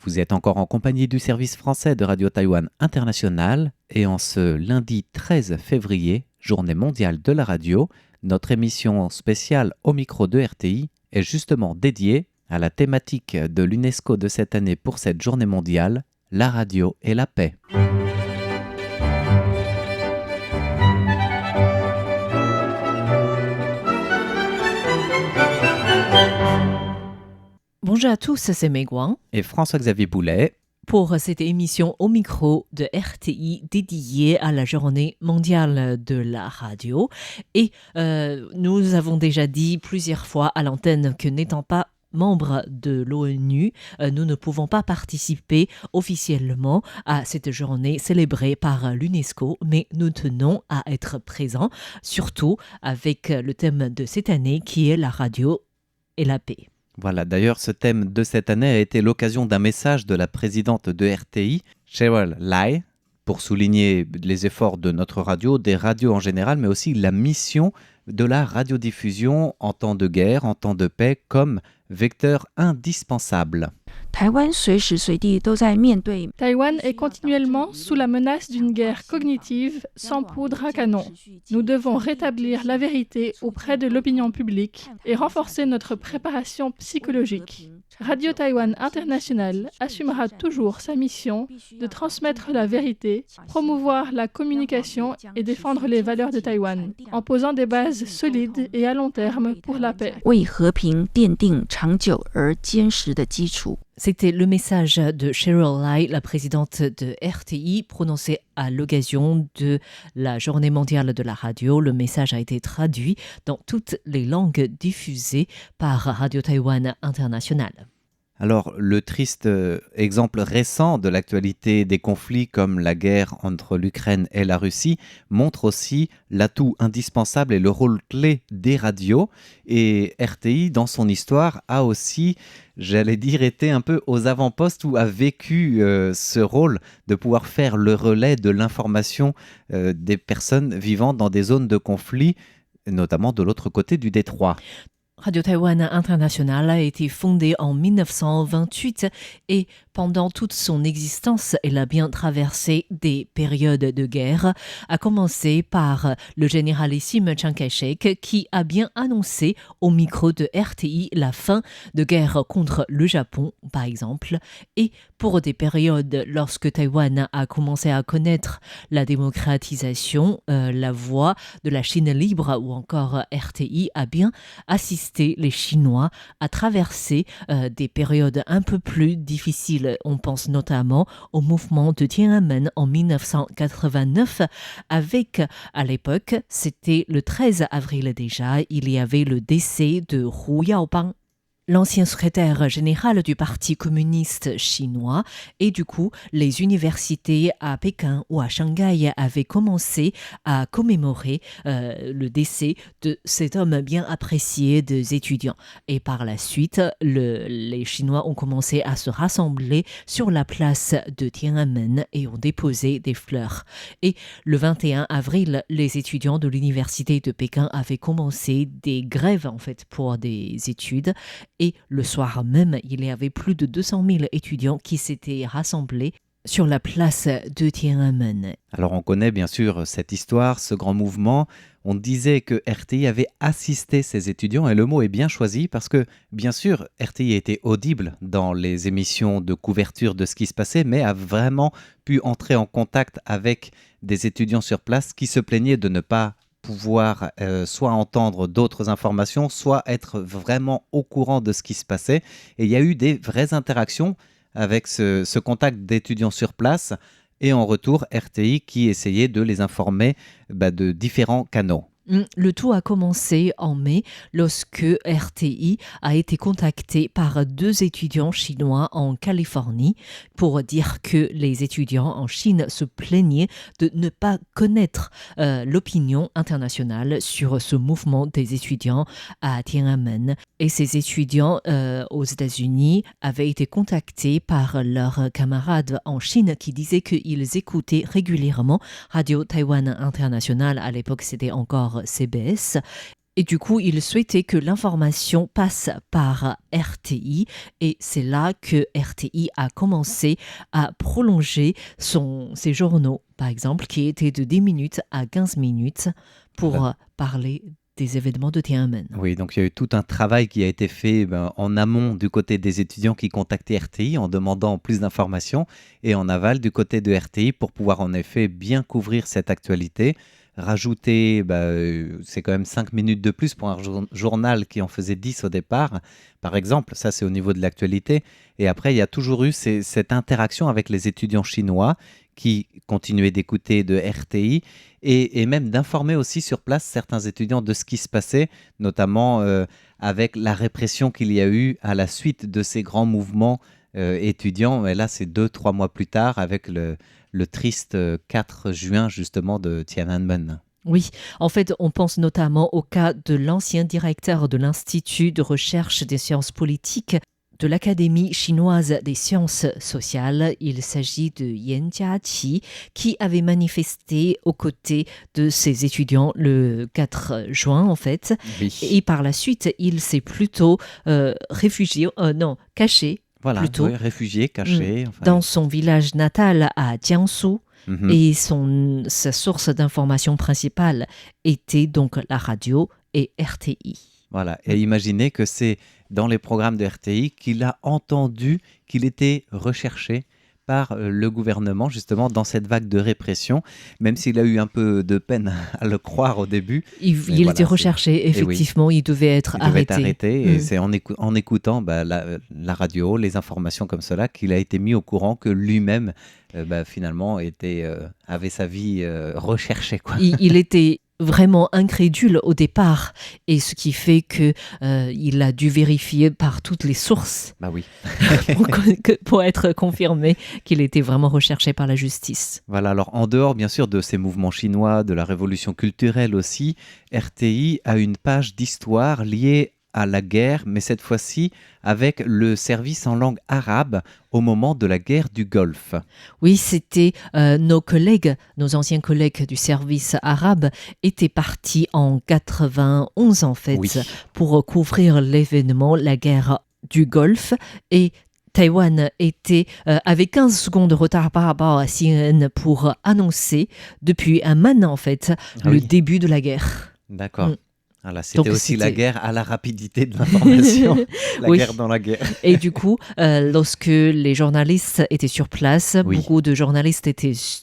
Vous êtes encore en compagnie du service français de Radio Taïwan International et en ce lundi 13 février, journée mondiale de la radio, notre émission spéciale au micro de RTI est justement dédiée à la thématique de l'UNESCO de cette année pour cette journée mondiale, la radio et la paix. Bonjour à tous, c'est Mei Guang. Et François-Xavier Boulet. Pour cette émission au micro de RTI dédiée à la journée mondiale de la radio. Et nous avons déjà dit plusieurs fois à l'antenne que n'étant pas membres de l'ONU, nous ne pouvons pas participer officiellement à cette journée célébrée par l'UNESCO, mais nous tenons à être présents, surtout avec le thème de cette année qui est la radio et la paix. Voilà, d'ailleurs, ce thème de cette année a été l'occasion d'un message de la présidente de RTI, Cheryl Lai, pour souligner les efforts de notre radio, des radios en général, mais aussi la mission de la radiodiffusion en temps de guerre, en temps de paix, comme vecteur indispensable. Taïwan est continuellement sous la menace d'une guerre cognitive sans poudre à canon. Nous devons rétablir la vérité auprès de l'opinion publique et renforcer notre préparation psychologique. Radio Taïwan International assumera toujours sa mission de transmettre la vérité, promouvoir la communication et défendre les valeurs de Taïwan, en posant des bases solides et à long terme pour la paix. C'était le message de Cheryl Lai, la présidente de RTI, prononcé à l'occasion de la Journée mondiale de la radio. Le message a été traduit dans toutes les langues diffusées par Radio Taïwan International. Alors, le triste exemple récent de l'actualité des conflits comme la guerre entre l'Ukraine et la Russie montre aussi l'atout indispensable et le rôle clé des radios. Et RTI, dans son histoire, a aussi, j'allais dire, été un peu aux avant-postes ou a vécu ce rôle de pouvoir faire le relais de l'information des personnes vivant dans des zones de conflit, notamment de l'autre côté du détroit. Radio Taïwan International a été fondée en 1928 et pendant toute son existence, elle a bien traversé des périodes de guerre, à commencer par le généralissime Chiang Kai-shek qui a bien annoncé au micro de RTI la fin de guerre contre le Japon, par exemple, et pour des périodes lorsque Taïwan a commencé à connaître la démocratisation, la voix de la Chine libre ou encore RTI a bien assisté les Chinois à traverser des périodes un peu plus difficiles. On pense notamment au mouvement de Tiananmen en 1989 avec, à l'époque, c'était le 13 avril déjà, il y avait le décès de Hu Yaobang, l'ancien secrétaire général du Parti communiste chinois, et du coup, les universités à Pékin ou à Shanghai avaient commencé à commémorer le décès de cet homme bien apprécié des étudiants. Et par la suite, les Chinois ont commencé à se rassembler sur la place de Tiananmen et ont déposé des fleurs. Et le 21 avril, les étudiants de l'université de Pékin avaient commencé des grèves en fait pour des études. Et le soir même, il y avait plus de 200 000 étudiants qui s'étaient rassemblés sur la place de Tiananmen. Alors on connaît bien sûr cette histoire, ce grand mouvement. On disait que RTI avait assisté ces étudiants et le mot est bien choisi parce que bien sûr RTI était audible dans les émissions de couverture de ce qui se passait mais a vraiment pu entrer en contact avec des étudiants sur place qui se plaignaient de ne pas pouvoir soit entendre d'autres informations, soit être vraiment au courant de ce qui se passait. Et il y a eu des vraies interactions avec ce contact d'étudiants sur place et en retour RTI qui essayait de les informer de différents canaux. Le tout a commencé en mai lorsque RTI a été contacté par 2 étudiants chinois en Californie pour dire que les étudiants en Chine se plaignaient de ne pas connaître l'opinion internationale sur ce mouvement des étudiants à Tiananmen. Et ces étudiants aux États-Unis avaient été contactés par leurs camarades en Chine qui disaient qu'ils écoutaient régulièrement Radio Taïwan International. À l'époque, c'était encore CBS. Et du coup, il souhaitait que l'information passe par RTI et c'est là que RTI a commencé à prolonger ses journaux, par exemple, qui étaient de 10 minutes à 15 minutes pour parler des événements de Tiananmen. Oui, donc il y a eu tout un travail qui a été fait en amont du côté des étudiants qui contactaient RTI en demandant plus d'informations et en aval du côté de RTI pour pouvoir en effet bien couvrir cette actualité. Rajouter, c'est quand même 5 minutes de plus pour un journal qui en faisait 10 au départ, par exemple. Ça, c'est au niveau de l'actualité. Et après, il y a toujours eu cette interaction avec les étudiants chinois qui continuaient d'écouter de RTI et même d'informer aussi sur place certains étudiants de ce qui se passait, notamment avec la répression qu'il y a eu à la suite de ces grands mouvements étudiants. Et là, c'est 2-3 mois plus tard avec le triste 4 juin justement de Tiananmen. Oui, en fait, on pense notamment au cas de l'ancien directeur de l'Institut de recherche des sciences politiques de l'Académie chinoise des sciences sociales. Il s'agit de Yan Jiaqi qui avait manifesté aux côtés de ses étudiants le 4 juin en fait. Oui. Et par la suite, il s'est plutôt caché. Voilà, plutôt, oui, réfugié, caché. Dans son village natal à Jiangsu. Mhm. Et sa source d'information principale était donc la radio et RTI. Voilà, et imaginez que c'est dans les programmes de RTI qu'il a entendu qu'il était recherché par le gouvernement, justement, dans cette vague de répression, même s'il a eu un peu de peine à le croire au début. Il était recherché, effectivement, il devait être arrêté. Et c'est en écoutant la radio, les informations comme cela, qu'il a été mis au courant que lui-même, finalement, avait sa vie recherchée, quoi. Il était vraiment incrédule au départ, et ce qui fait qu'il a dû vérifier par toutes les sources oui. pour être confirmé qu'il était vraiment recherché par la justice. Voilà, alors en dehors bien sûr de ces mouvements chinois, de la révolution culturelle aussi, RTI a une page d'histoire liée à la guerre, mais cette fois-ci avec le service en langue arabe au moment de la guerre du Golfe. Oui, c'était nos anciens collègues du service arabe étaient partis en 91 en fait, pour couvrir l'événement, la guerre du Golfe, et Taïwan avait 15 secondes de retard par rapport à CNN pour annoncer depuis un moment en fait le début de la guerre. D'accord. Voilà, c'était aussi la guerre à la rapidité de l'information, guerre dans la guerre. Et du coup, lorsque les journalistes étaient sur place, beaucoup de journalistes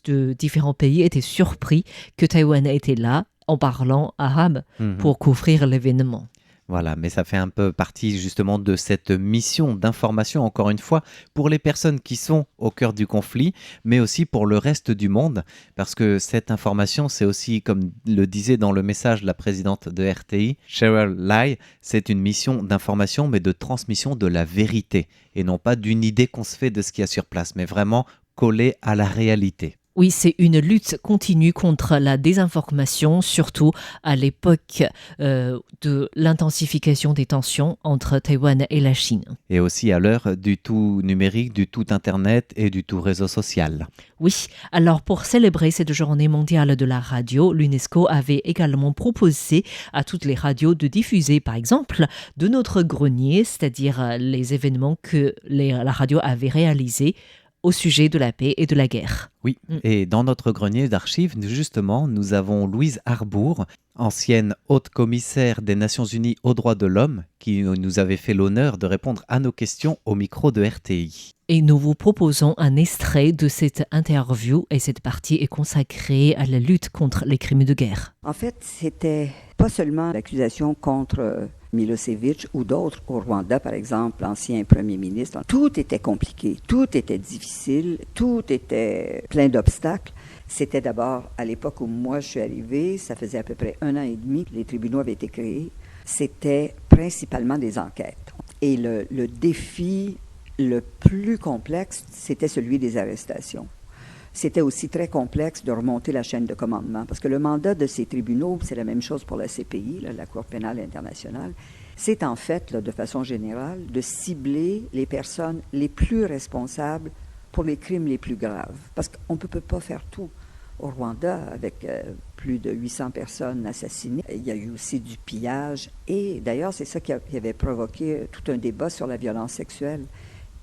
de différents pays étaient surpris que Taïwan était là en parlant arabe pour couvrir l'événement. Voilà, mais ça fait un peu partie justement de cette mission d'information, encore une fois, pour les personnes qui sont au cœur du conflit, mais aussi pour le reste du monde, parce que cette information, c'est aussi, comme le disait dans le message la présidente de RTI, Cheryl Lai, c'est une mission d'information, mais de transmission de la vérité, et non pas d'une idée qu'on se fait de ce qu'il y a sur place, mais vraiment collée à la réalité. Oui, c'est une lutte continue contre la désinformation, surtout à l'époque de l'intensification des tensions entre Taïwan et la Chine. Et aussi à l'heure du tout numérique, du tout Internet et du tout réseau social. Oui, alors pour célébrer cette journée mondiale de la radio, l'UNESCO avait également proposé à toutes les radios de diffuser, par exemple, de notre grenier, c'est-à-dire les événements que la radio avait réalisés au sujet de la paix et de la guerre. Oui, et dans notre grenier d'archives, justement, nous avons Louise Arbour, ancienne haute commissaire des Nations Unies aux droits de l'homme, qui nous avait fait l'honneur de répondre à nos questions au micro de RTI. Et nous vous proposons un extrait de cette interview, et cette partie est consacrée à la lutte contre les crimes de guerre. En fait, c'était pas seulement l'accusation contre Milosevic ou d'autres au Rwanda, par exemple, l'ancien premier ministre. Tout était compliqué, tout était difficile, tout était plein d'obstacles. C'était d'abord, à l'époque où moi je suis arrivée, ça faisait à peu près 1 an et demi que les tribunaux avaient été créés. C'était principalement des enquêtes. Et le défi le plus complexe, c'était celui des arrestations. C'était aussi très complexe de remonter la chaîne de commandement, parce que le mandat de ces tribunaux, c'est la même chose pour la CPI, la Cour pénale internationale, c'est en fait, de façon générale, de cibler les personnes les plus responsables pour les crimes les plus graves. Parce qu'on ne peut pas faire tout. au Rwanda avec plus de 800 personnes assassinées. Il y a eu aussi du pillage. Et d'ailleurs, c'est ça qui avait provoqué tout un débat sur la violence sexuelle.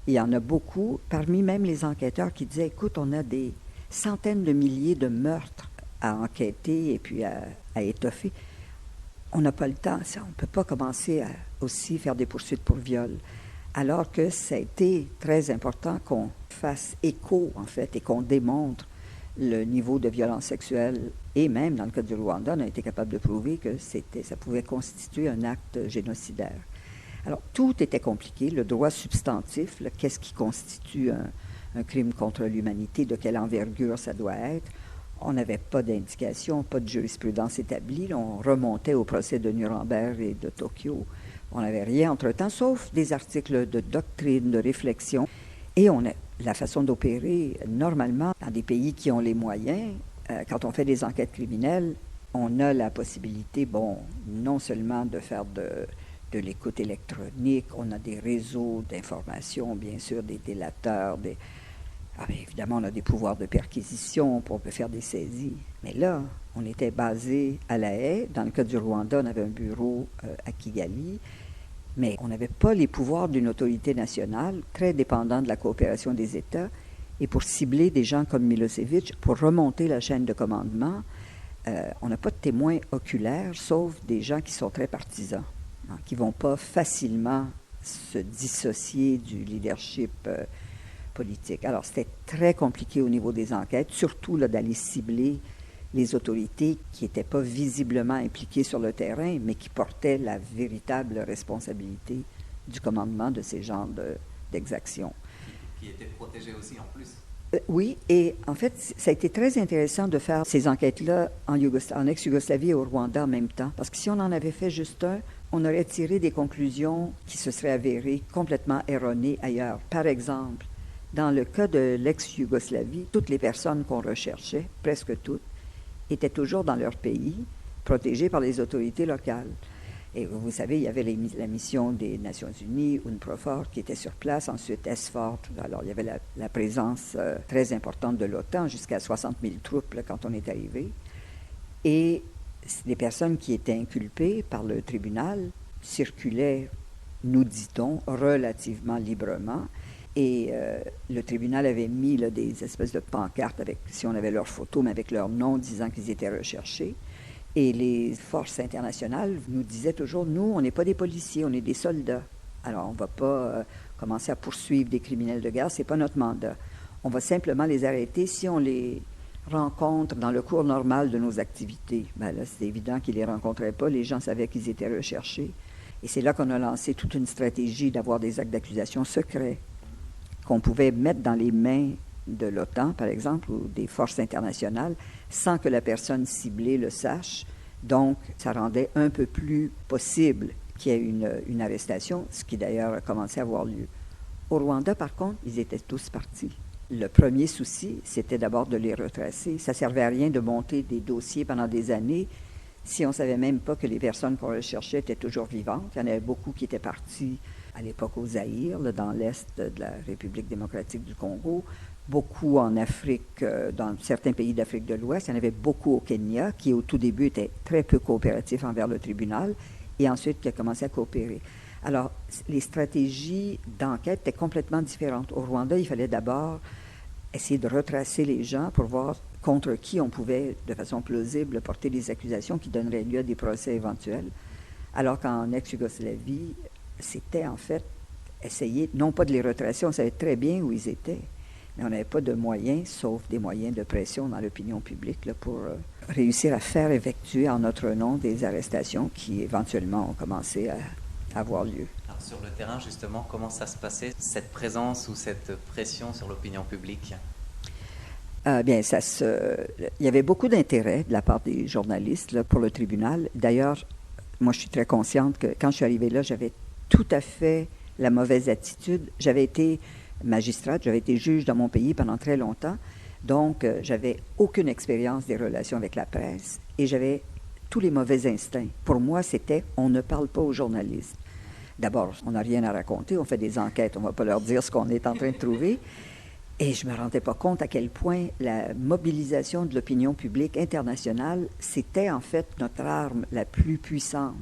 Il y en a beaucoup, parmi même les enquêteurs, qui disaient, écoute, on a des centaines de milliers de meurtres à enquêter et puis à étoffer. On n'a pas le temps, ça. On ne peut pas commencer à aussi faire des poursuites pour viol. Alors que ça a été très important qu'on fasse écho, en fait, et qu'on démontre le niveau de violence sexuelle. Et même, dans le cas du Rwanda, on a été capable de prouver que ça pouvait constituer un acte génocidaire. Alors, tout était compliqué. Le droit substantif, qu'est-ce qui constitue un crime contre l'humanité, de quelle envergure ça doit être. On n'avait pas d'indication, pas de jurisprudence établie. On remontait au procès de Nuremberg et de Tokyo. On n'avait rien entre-temps, sauf des articles de doctrine, de réflexion. Et on a la façon d'opérer, normalement, dans des pays qui ont les moyens, quand on fait des enquêtes criminelles, on a la possibilité, non seulement de faire de l'écoute électronique, on a des réseaux d'information, bien sûr, des délateurs, évidemment, on a des pouvoirs de perquisition pour faire des saisies. Mais là, on était basé à La Haye. Dans le cas du Rwanda, on avait un bureau à Kigali. Mais on n'avait pas les pouvoirs d'une autorité nationale, très dépendant de la coopération des États. Et pour cibler des gens comme Milosevic, pour remonter la chaîne de commandement, on n'a pas de témoins oculaires, sauf des gens qui sont très partisans, qui ne vont pas facilement se dissocier du leadership politique. Alors, c'était très compliqué au niveau des enquêtes, surtout d'aller cibler les autorités qui n'étaient pas visiblement impliquées sur le terrain, mais qui portaient la véritable responsabilité du commandement de ces genres d'exactions. Qui étaient protégés aussi en plus. Oui, et en fait, ça a été très intéressant de faire ces enquêtes-là en ex-Yougoslavie et au Rwanda en même temps, parce que si on en avait fait juste un, on aurait tiré des conclusions qui se seraient avérées complètement erronées ailleurs. Par exemple, dans le cas de l'ex-Yougoslavie, toutes les personnes qu'on recherchait, presque toutes, étaient toujours dans leur pays, protégées par les autorités locales. Et vous savez, il y avait la mission des Nations Unies, UNPROFOR, qui était sur place, ensuite SFOR. Alors, il y avait la présence très importante de l'OTAN, jusqu'à 60 000 troupes là, quand on est arrivé. Et les personnes qui étaient inculpées par le tribunal circulaient, nous dit-on, relativement librement. Et le tribunal avait mis là, des espèces de pancartes avec, si on avait leur photo, mais avec leur nom, disant qu'ils étaient recherchés. Et les forces internationales nous disaient toujours, nous, on n'est pas des policiers, on est des soldats. Alors, on ne va pas commencer à poursuivre des criminels de guerre, ce n'est pas notre mandat. On va simplement les arrêter si on les rencontre dans le cours normal de nos activités. Bien là, c'est évident qu'ils ne les rencontraient pas, les gens savaient qu'ils étaient recherchés. Et c'est là qu'on a lancé toute une stratégie d'avoir des actes d'accusation secrets qu'on pouvait mettre dans les mains de l'OTAN, par exemple, ou des forces internationales, sans que la personne ciblée le sache. Donc, ça rendait un peu plus possible qu'il y ait une arrestation, ce qui d'ailleurs a commencé à avoir lieu. Au Rwanda, par contre, ils étaient tous partis. Le premier souci, c'était d'abord de les retracer. Ça ne servait à rien de monter des dossiers pendant des années si on ne savait même pas que les personnes qu'on recherchait étaient toujours vivantes. Il y en avait beaucoup qui étaient partis à l'époque au Zaïre, là, dans l'est de la République démocratique du Congo, beaucoup en Afrique, dans certains pays d'Afrique de l'Ouest. Il y en avait beaucoup au Kenya, qui au tout début était très peu coopératif envers le tribunal, et ensuite qui a commencé à coopérer. Alors, les stratégies d'enquête étaient complètement différentes. Au Rwanda, il fallait d'abord essayer de retracer les gens pour voir contre qui on pouvait, de façon plausible, porter des accusations qui donneraient lieu à des procès éventuels. Alors qu'en ex-Yougoslavie, c'était en fait essayer, non pas de les retracer, on savait très bien où ils étaient, mais on n'avait pas de moyens, sauf des moyens de pression dans l'opinion publique là, pour réussir à faire effectuer en notre nom des arrestations qui éventuellement ont commencé à avoir lieu. Alors, sur le terrain, justement, comment ça se passait, cette présence ou cette pression sur l'opinion publique? Bien, il y avait beaucoup d'intérêt de la part des journalistes là, pour le tribunal. D'ailleurs, moi, je suis très consciente que quand je suis arrivée là, j'avais tout à fait la mauvaise attitude. J'avais été magistrate, j'avais été juge dans mon pays pendant très longtemps, donc j'avais aucune expérience des relations avec la presse et j'avais tous les mauvais instincts. Pour moi, c'était « on ne parle pas aux journalistes ». D'abord, on n'a rien à raconter, on fait des enquêtes, on ne va pas leur dire ce qu'on est en train de trouver. Et je ne me rendais pas compte à quel point la mobilisation de l'opinion publique internationale, c'était en fait notre arme la plus puissante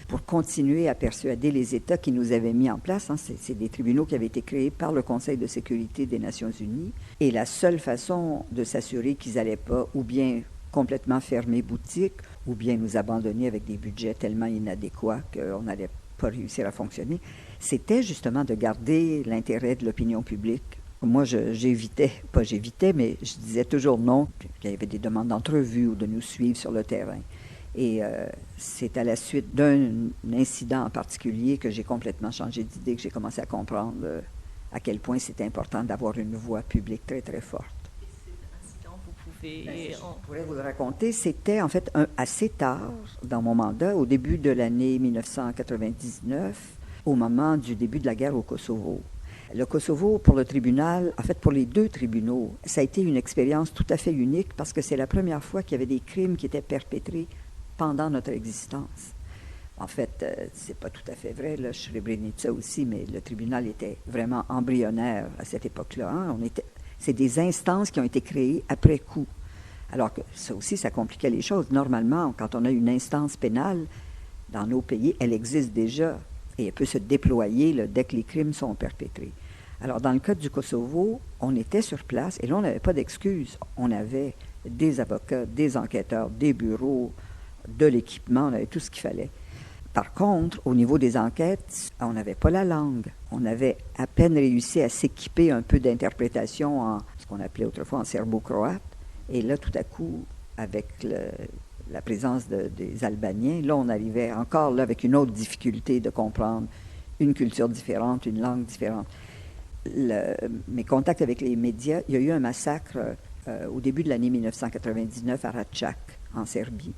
pour continuer à persuader les États qui nous avaient mis en place. C'est des tribunaux qui avaient été créés par le Conseil de sécurité des Nations unies. Et la seule façon de s'assurer qu'ils n'allaient pas ou bien complètement fermer boutique ou bien nous abandonner avec des budgets tellement inadéquats qu'on n'allait pas réussir à fonctionner, c'était justement de garder l'intérêt de l'opinion publique. Moi, j'évitais, mais je disais toujours non. Il y avait des demandes d'entrevue ou de nous suivre sur le terrain. Et c'est à la suite d'un incident en particulier que j'ai complètement changé d'idée, que j'ai commencé à comprendre à quel point c'était important d'avoir une voix publique très, très forte. Je pourrais vous le raconter. C'était en fait assez tard dans mon mandat, au début de l'année 1999, au moment du début de la guerre au Kosovo. Le Kosovo, pour le tribunal, en fait pour les deux tribunaux, ça a été une expérience tout à fait unique parce que c'est la première fois qu'il y avait des crimes qui étaient perpétrés pendant notre existence. En fait, c'est pas tout à fait vrai, là, Srebrenica aussi, mais le tribunal était vraiment embryonnaire à cette époque-là. C'est des instances qui ont été créées après coup. Alors que ça aussi, ça compliquait les choses. Normalement, quand on a une instance pénale, dans nos pays, elle existe déjà et elle peut se déployer là, dès que les crimes sont perpétrés. Alors, dans le cas du Kosovo, on était sur place et là, on n'avait pas d'excuses. On avait des avocats, des enquêteurs, des bureaux, de l'équipement, on avait tout ce qu'il fallait. Par contre, au niveau des enquêtes, on n'avait pas la langue. On avait à peine réussi à s'équiper un peu d'interprétation en ce qu'on appelait autrefois en serbo-croate. Et là, tout à coup, avec la présence des Albaniens, là, on arrivait encore là avec une autre difficulté de comprendre une culture différente, une langue différente. Mes contacts avec les médias, il y a eu un massacre au début de l'année 1999 à Račak, en Serbie.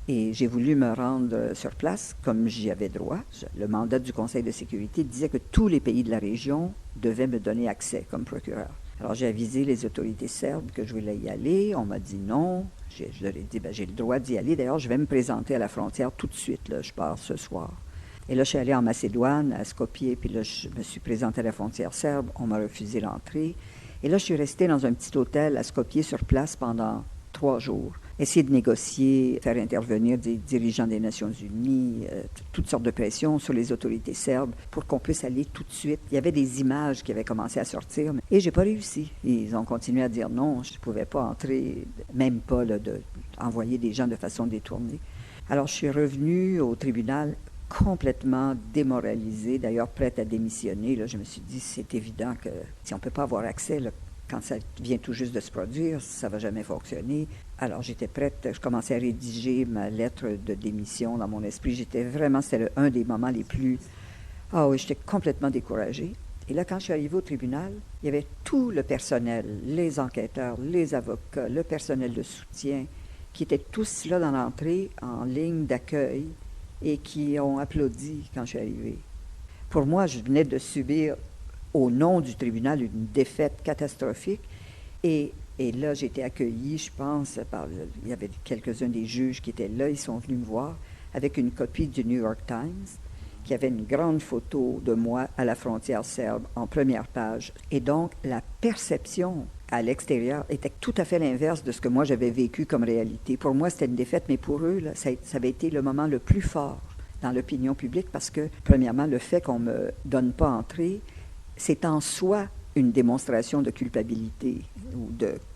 Et j'ai voulu me rendre sur place, comme j'y avais droit. Le mandat du Conseil de sécurité disait que tous les pays de la région devaient me donner accès comme procureur. Alors j'ai avisé les autorités serbes que je voulais y aller. On m'a dit non. Je leur ai dit, j'ai le droit d'y aller. D'ailleurs, je vais me présenter à la frontière tout de suite. Là, je pars ce soir. Et là, je suis allée en Macédoine, à Skopje, puis là, je me suis présentée à la frontière serbe. On m'a refusé l'entrée. Et là, je suis restée dans un petit hôtel à Skopje sur place pendant 3 jours. Essayer de négocier, faire intervenir des dirigeants des Nations Unies, toutes sortes de pressions sur les autorités serbes pour qu'on puisse aller tout de suite. Il y avait des images qui avaient commencé à sortir et j'ai pas réussi. Ils ont continué à dire non, je ne pouvais pas entrer, même pas envoyer des gens de façon détournée. Alors je suis revenue au tribunal complètement démoralisée, d'ailleurs prête à démissionner. Là, je me suis dit, c'est évident que si on ne peut pas avoir accès, là, quand ça vient tout juste de se produire, ça ne va jamais fonctionner. Alors, j'étais prête, je commençais à rédiger ma lettre de démission dans mon esprit. C'était un des moments les plus... Ah oui, j'étais complètement découragée. Et là, quand je suis arrivée au tribunal, il y avait tout le personnel, les enquêteurs, les avocats, le personnel de soutien, qui étaient tous là dans l'entrée, en ligne d'accueil, et qui ont applaudi quand je suis arrivée. Pour moi, je venais de subir, au nom du tribunal, une défaite catastrophique. Et là, j'ai été accueillie, je pense, il y avait quelques-uns des juges qui étaient là, ils sont venus me voir avec une copie du New York Times qui avait une grande photo de moi à la frontière serbe en première page. Et donc, la perception à l'extérieur était tout à fait l'inverse de ce que moi j'avais vécu comme réalité. Pour moi, c'était une défaite, mais pour eux, là, ça avait été le moment le plus fort dans l'opinion publique parce que, premièrement, le fait qu'on ne me donne pas entrée, c'est en soi une démonstration de culpabilité ou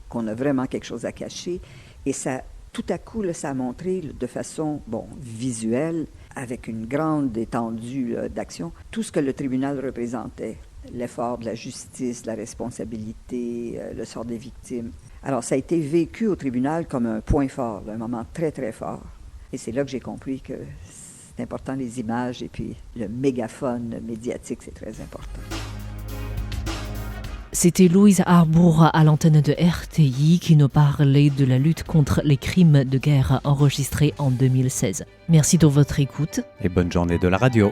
qu'on a vraiment quelque chose à cacher. Et ça, tout à coup, là, ça a montré de façon visuelle, avec une grande étendue d'action, tout ce que le tribunal représentait. L'effort de la justice, la responsabilité, le sort des victimes. Alors, ça a été vécu au tribunal comme un point fort, un moment très, très fort. Et c'est là que j'ai compris que c'est important, les images, et puis le mégaphone médiatique, c'est très important. C'était Louise Arbour à l'antenne de RTI qui nous parlait de la lutte contre les crimes de guerre enregistrés en 2016. Merci de votre écoute. Et bonne journée de la radio.